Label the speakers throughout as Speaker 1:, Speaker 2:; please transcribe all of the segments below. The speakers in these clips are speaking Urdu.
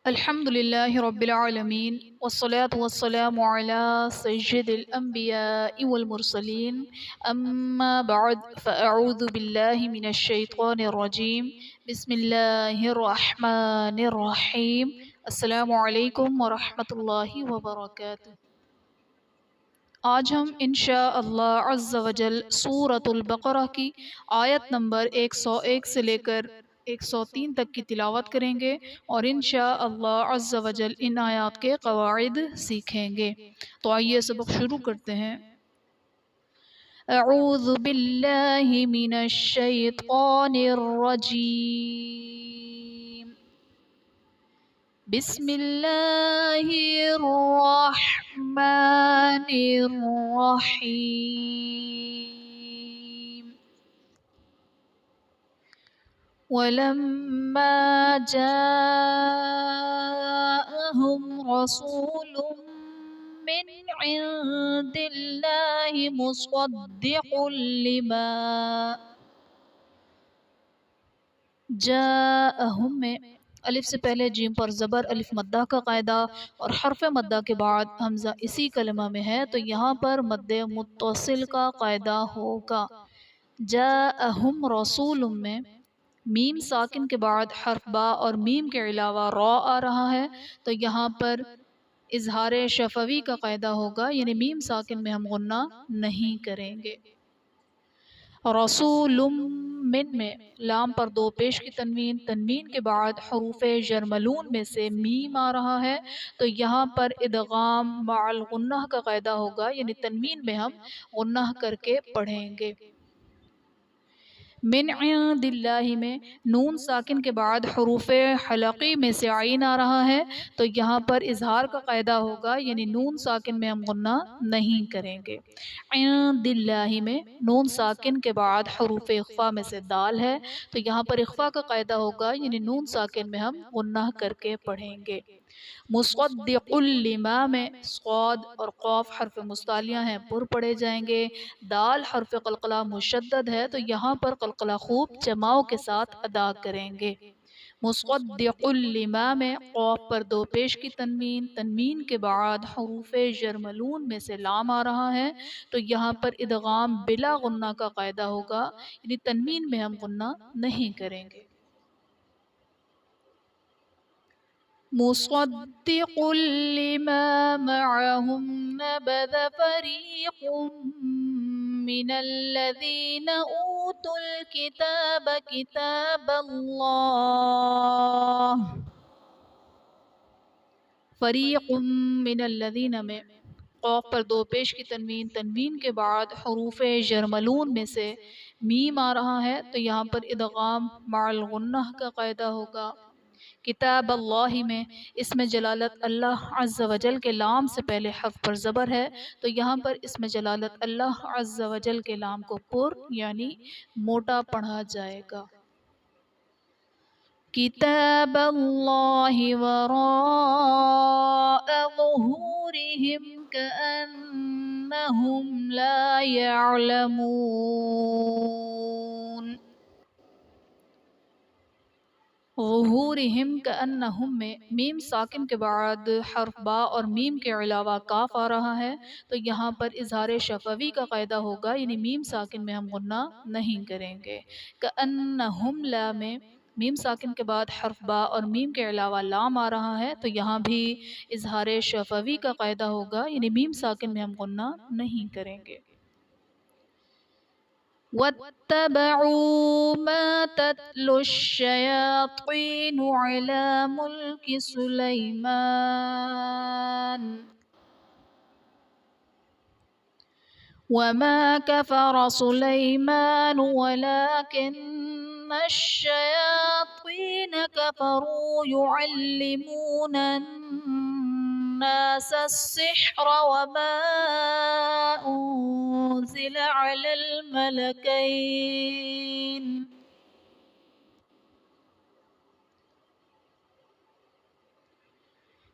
Speaker 1: الحمد لله رب العالمين والصلاة والسلام على سيد الأنبياء والمرسلين أما بعد فأعوذ بالله من الشيطان الرجيم بسم الله الرحمن الرحيم السلام علیکم ورحمۃ اللہ وبرکاتہ۔ آج ہم انشاءاللہ عز و جل سورۃ البقرہ کی آیت نمبر 101 سے لے کر 103 تک کی تلاوت کریں گے اور انشاءاللہ عز و جل ان آیات کے قواعد سیکھیں گے۔ تو آئیے سبق شروع کرتے ہیں۔ اعوذ باللہ من الشیطان الرجیم، بسم اللہ الرحمن الرحیم۔ وَلَمَّا جَاءَهُمْ رَسُولٌ مِّنْ عِندِ اللَّهِ مُصَدِّقٌ لِمَا جَاءَهُمْ میں الف سے پہلے جیم پر زبر الف مدہ کا قاعدہ اور حرف مدہ کے بعد حمزہ اسی کلمہ میں ہے تو یہاں پر مد متصل کا قاعدہ ہوگا۔ جاءہم رسول میں میم ساکن کے بعد حرف با اور میم کے علاوہ را آ رہا ہے تو یہاں پر اظہار شفوی کا قاعدہ ہوگا، یعنی میم ساکن میں ہم غنہ نہیں کریں گے۔ رسول من میں لام پر دو پیش کی تنوین، تنوین کے بعد حروف جرملون میں سے میم آ رہا ہے تو یہاں پر ادغام مع الغنہ کا قاعدہ ہوگا، یعنی تنوین میں ہم غنہ کر کے پڑھیں گے۔ من عند اللہ میں نون ساکن کے بعد حروف حلقی میں سے عین آ رہا ہے تو یہاں پر اظہار کا قاعدہ ہوگا، یعنی نون ساکن میں ہم غنہ نہیں کریں گے۔ عند اللہ میں نون ساکن کے بعد حروف اخفا میں سے دال ہے تو یہاں پر اخفا کا قاعدہ ہوگا، یعنی نون ساکن میں ہم غنہ کر کے پڑھیں گے۔ مصدق لما میں صاد اور قاف حرف مستعلیہ ہیں پر پڑھے جائیں گے، دال حرف قلقلہ مشدد ہے تو یہاں پر قلقلہ خوب جماؤ کے ساتھ ادا کریں گے۔ مصدق لما میں قاف پر دو پیش کی تنوین، تنوین کے بعد حروف جرملون میں سے لام آ رہا ہے تو یہاں پر ادغام بلا غنہ کا قاعدہ ہوگا، یعنی تنوین میں ہم غنہ نہیں کریں گے۔ مصدق لما معهم نبذ فريق من الذين أوتوا الكتاب كتاب الله۔ فریق من الذین میں قاف پر دو پیش کی تنوین، تنوین کے بعد حروف جرملون میں سے میم آ رہا ہے تو یہاں پر ادغام مع الغنہ کا قاعدہ ہوگا۔ کتاب اللہ میں اسم جلالت اللہ عز و جل کے لام سے پہلے حرف پر زبر ہے تو یہاں پر اسم جلالت اللہ عز و جل کے لام کو پر یعنی موٹا پڑھا جائے گا۔ کتاب اللہ وراء ظہورہم کأنہم لا يعلمون۔ ظہورہم کأنہم میں میم ساکن کے بعد حرف با اور میم کے علاوہ کاف آ رہا ہے تو یہاں پر اظہار شفوی کا قاعدہ ہوگا، یعنی میم ساکن میں ہم غنہ نہیں کریں گے۔ کأنہم لا میں میم ساکن کے بعد حرف با اور میم کے علاوہ لام آ رہا ہے تو یہاں بھی اظہار شفوی کا قاعدہ ہوگا، یعنی میم ساکن میں ہم غنہ نہیں کریں گے۔ وَاتَّبَعُوا مَا تَتْلُو الشَّيَاطِينُ عَلَى مُلْكِ سُلَيْمَانَ وَمَا كَفَرَ سُلَيْمَانُ وَلَكِنَّ الشَّيَاطِينَ كَفَرُوا يُعَلِّمُونَ النَّاسَ السِّحْرَ وَمَا أُنزِلَ عَلَى الْمَلَكَيْنِ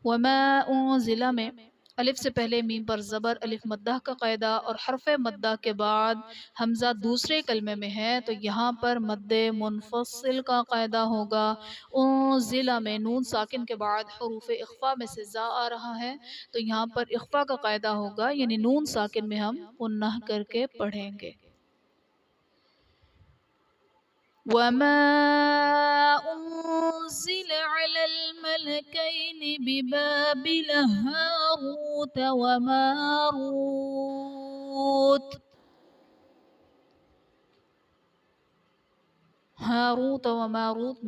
Speaker 1: وَمَا أُنزِلَ میں الف سے پہلے میم پر زبر، الف مدہ کا قاعدہ اور حرف مدہ کے بعد حمزہ دوسرے کلمے میں ہے تو یہاں پر مد منفصل کا قاعدہ ہوگا۔ ضلع میں نون ساکن کے بعد حروف اخفا میں سے زا آ رہا ہے تو یہاں پر اخفا کا قاعدہ ہوگا، یعنی نون ساکن میں ہم غنہ کر کے پڑھیں گے۔ وَمَا أُنزِلَ عَلَى الْمَلَكَيْنِ بِبَابِلَ هَارُوتَ وَمَارُوتَ۔ ہاروت و ماروت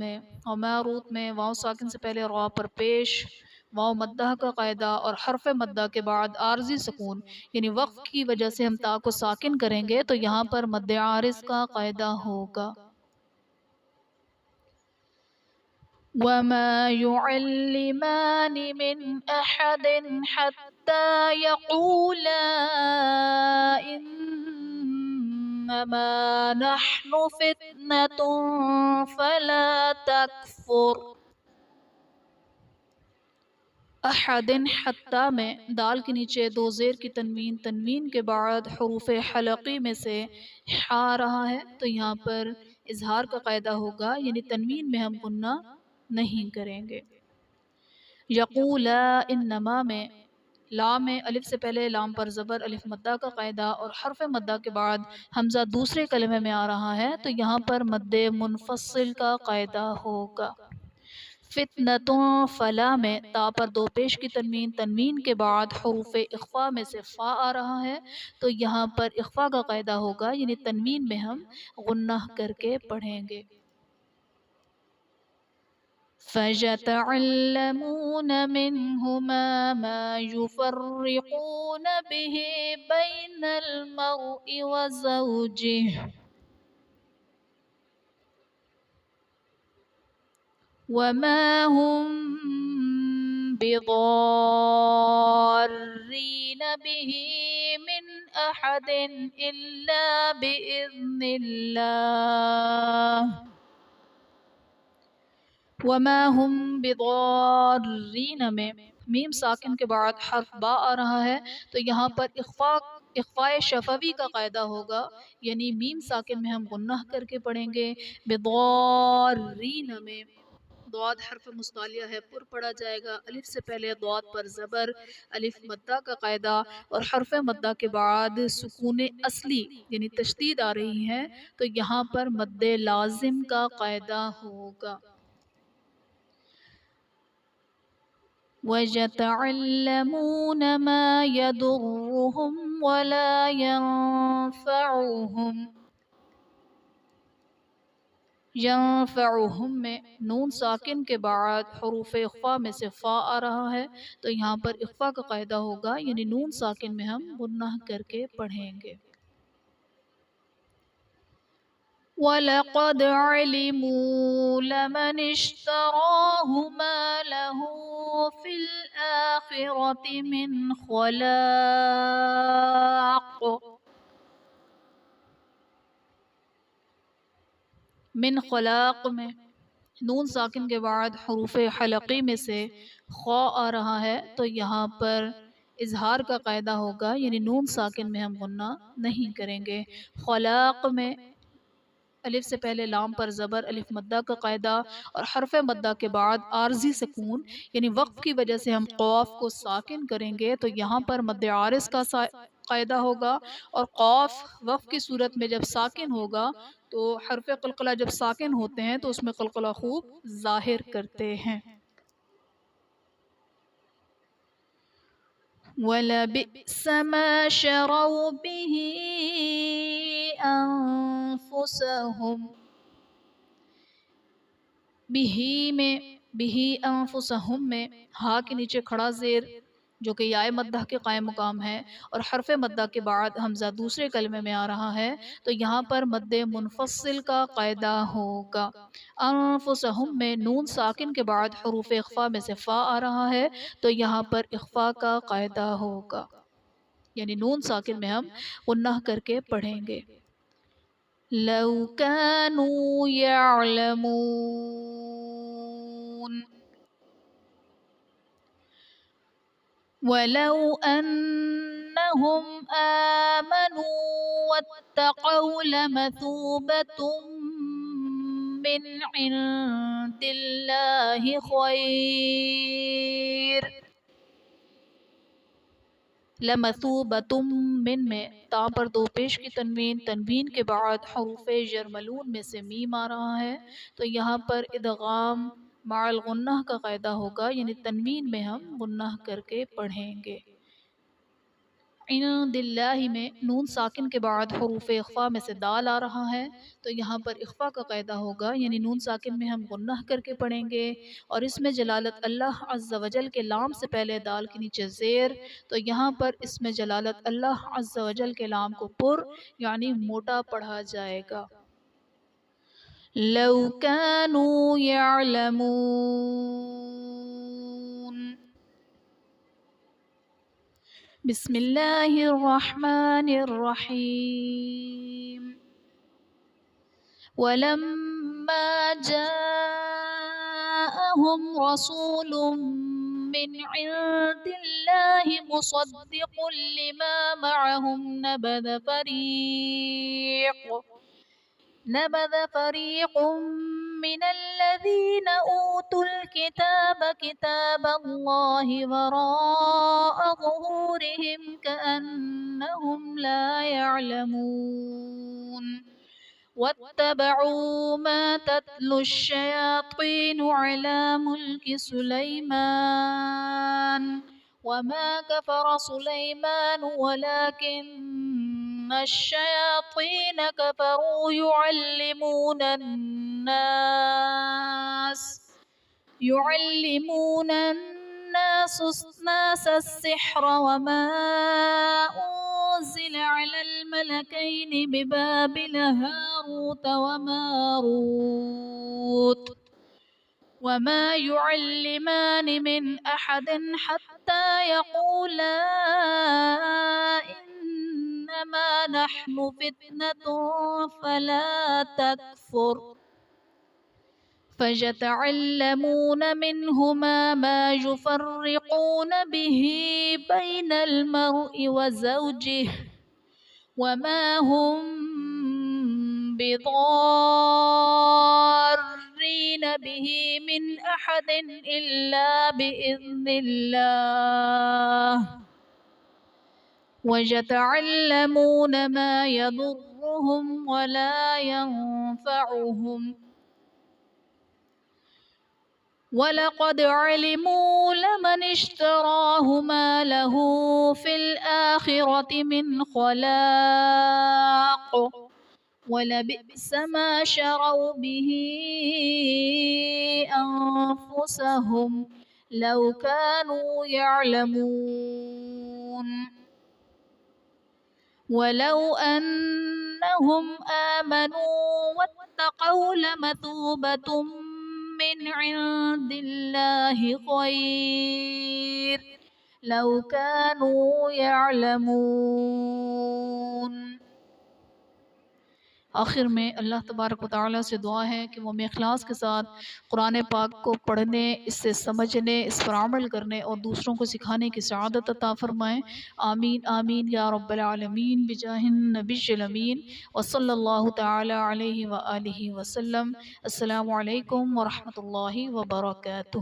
Speaker 1: میں واو ساکن سے پہلے را پر پیش، واو مدہ کا قاعدہ اور حرف مدہ کے بعد عارضی سکون، یعنی وقف کی وجہ سے ہم تا کو ساکن کریں گے تو یہاں پر مد عارض کا قاعدہ ہوگا۔ وَمَا يُعَلِّمَانِ مِنْ أَحَدٍ حَتَّى يَقُولَا إِنَّمَا نَحْنُ فِتْنَةٌ فَلَا تَكْفُرْ۔ احد حتیٰ میں دال کے نیچے دو زیر کی تنوین، تنوین کے بعد حروف حلقی میں سے آ رہا ہے تو یہاں پر اظہار کا قاعدہ ہوگا، یعنی تنوین میں ہم غنہ نہیں کریں گے۔ یقولا انما میں لام میں الف سے پہلے لام پر زبر، الف مدہ کا قاعدہ اور حرف مدہ کے بعد حمزہ دوسرے کلمے میں آ رہا ہے تو یہاں پر مد منفصل کا قاعدہ ہوگا۔ فتنتوں فلا میں تا پر دو پیش کی تنوین، تنوین کے بعد حروف اخفا میں سے فا آ رہا ہے تو یہاں پر اخفا کا قاعدہ ہوگا، یعنی تنوین میں ہم غنہ کر کے پڑھیں گے۔ فَيَتَعَلَّمُونَ مِنْهُمَا مَا يُفَرِّقُونَ بِهِ بَيْنَ الْمَرْءِ وَزَوْجِهِ وَمَا هُمْ بِضَارِّينَ بِهِ مِنْ أَحَدٍ إِلَّا بِإِذْنِ اللَّهِ وَمَا هُمْ بِضَارِّينَ میں میم ساکن کے بعد حرف با آ رہا ہے تو یہاں پر اخفاء شفوی کا قاعدہ ہوگا، یعنی میم ساکن میں ہم غنہ کر کے پڑھیں گے۔ بِضَارِّينَ میں ضاد حرف مستعلیہ ہے، پر پڑھا جائے گا، الف سے پہلے ضاد پر زبر، الف مدہ کا قاعدہ اور حرف مدہ کے بعد سکون اصلی یعنی تشدید آ رہی ہے تو یہاں پر مد لازم کا قاعدہ ہوگا۔ وَيَتَعَلَّمُونَ مَا يَضُرُّهُمْ وَلَا يَنفَعُهُمْ يَنفَعُهُمْ میں نون ساکن کے بعد حروف اخفا میں سے فا آ رہا ہے تو یہاں پر اخفا کا قاعدہ ہوگا، یعنی نون ساکن میں ہم غنہ کر کے پڑھیں گے۔ وَلَقَدْ عَلِمُوا لَمَنِ اشْتَرَاهُ مَا لَهُ فِي الْآخِرَةِ مِنْ خَلَاقٍ من خلاق میں نون ساکن کے بعد حروف حلقی میں سے خا آ رہا ہے تو یہاں پر اظہار کا قاعدہ ہوگا، یعنی نون ساکن میں ہم غنہ نہیں کریں گے۔ خلاق میں الف سے پہلے لام پر زبر، الف مدہ کا قاعدہ اور حرف مدہ کے بعد عارضی سکون، یعنی وقف کی وجہ سے ہم قاف کو ساکن کریں گے تو یہاں پر مد عارض کا قاعدہ ہوگا، اور قاف وقف کی صورت میں جب ساکن ہوگا تو حرف قلقلہ جب ساکن ہوتے ہیں تو اس میں قلقلہ خوب ظاہر کرتے ہیں۔ وَلَبِئْسَ مَا شَرَوْا بِهِ أَنفُسَهُمْ بِهِ أَنفُسَهُمْ میں ہا کے نیچے کھڑا زیر جو کہ یائے مدہ کے قائم مقام ہے اور حرف مدہ کے بعد حمزہ دوسرے کلمے میں آ رہا ہے تو یہاں پر مد منفصل کا قاعدہ ہوگا۔ انفسہم میں نون ساکن کے بعد حروف اخفا میں سے فا آ رہا ہے تو یہاں پر اخفا کا قاعدہ ہوگا، یعنی نون ساکن میں ہم غنہ کر کے پڑھیں گے۔ لَوْ كَانُوا يَعْلَمُونَ وَلَوْ أَنَّهُمْ آمَنُوا وَاتَّقَوْا لَمَثُوبَةٌ مِّنْ عِندِ اللَّهِ خَيْرٌ. لَمَثُوبَةٌ من میں تا پر دو پیش کی تنوین، تنوین کے بعد حروف جرملون میں سے میم آ رہا ہے، تو یہاں پر ادغام مع الغنہ کا قاعدہ ہوگا، یعنی تنوین میں ہم غنہ کر کے پڑھیں گے۔ عند اللہ میں نون ساکن کے بعد حروف اخفا میں سے دال آ رہا ہے، تو یہاں پر اخفا کا قاعدہ ہوگا، یعنی نون ساکن میں ہم غنہ کر کے پڑھیں گے، اور اس میں جلالت اللہ عز و جل کے لام سے پہلے دال کے نیچے زیر، تو یہاں پر اس میں جلالت اللہ عز و جل کے لام کو پر یعنی موٹا پڑھا جائے گا۔ لو كانوا يعلمون۔ بسم اللہ الرحمن الرحیم۔ وَلَمَّا جَاءَهُمْ رَسُولٌ مِّنْ عِندِ اللَّهِ مُصَدِّقٌ لِّمَا مَعَهُمْ نَبَذَ فَرِيقٌ مِّنَ الَّذِينَ أُوتُوا الْكِتَابَ كِتَابَ اللَّهِ وَرَاءَ ظُهُورِهِمْ كَأَنَّهُمْ لَا يَعْلَمُونَ وَاتَّبَعُوا مَا تَتْلُو الشَّيَاطِينُ عَلَى مُلْكِ سُلَيْمَانَ وَمَا كَفَرَ سُلَيْمَانُ وَلَكِنَّ الشَّيَاطِينَ كَفَرُوا يُعَلِّمُونَ النَّاسَ السِّحْرَ وَمَا أُنزِلَ عَلَى الْمَلَكَيْنِ بِبَابِلَ هَارُوتَ وَمَارُوتَ وَمَا يُعَلِّمَانِ مِنْ أَحَدٍ حَتَّى يَقُولَا إِنَّمَا نَحْنُ فِتْنَةٌ فَلَا تَكْفُرْ فَيَتَعَلَّمُونَ مِنْهُمَا مَا يُفَرِّقُونَ بِهِ بَيْنَ الْمَرْءِ وَزَوْجِهِ وَمَا هُمْ بِضَارِّينَ بِهِ مِنْ أَحَدٍ إِلَّا بِإِذْنِ اللَّهِ وَيَتَعَلَّمُونَ مَا يَضُرُّهُمْ وَلَا يَنفَعُهُمْ وَلَقَدْ عَلِمُوا لَمَنِ اشْتَرَاهُ مَا لَهُ فِي الْآخِرَةِ مِنْ خَلَاقٍ وَلَبِئْسَ مَا شَرَوْا بِهِ أَنفُسَهُمْ لَوْ كَانُوا يَعْلَمُونَ وَلَوْ أَنَّهُمْ آمَنُوا وَاتَّقَوْا لَمَثُوبَةٌ مِّنْ عِندِ اللَّهِ خَيْرٌ لَوْ كَانُوا يَعْلَمُونَ۔ آخر میں اللہ تبارک و تعالیٰ سے دعا ہے کہ وہ ہمیں اخلاص کے ساتھ قرآن پاک کو پڑھنے، اس سے سمجھنے، اس پر عمل کرنے اور دوسروں کو سکھانے کی سعادت عطا فرمائیں۔ آمین آمین یا رب العالمین بجاہ النبی الامین وصلی اللہ تعالیٰ علیہ وآلہ وسلم۔ السلام علیکم ورحمۃ اللہ وبرکاتہ۔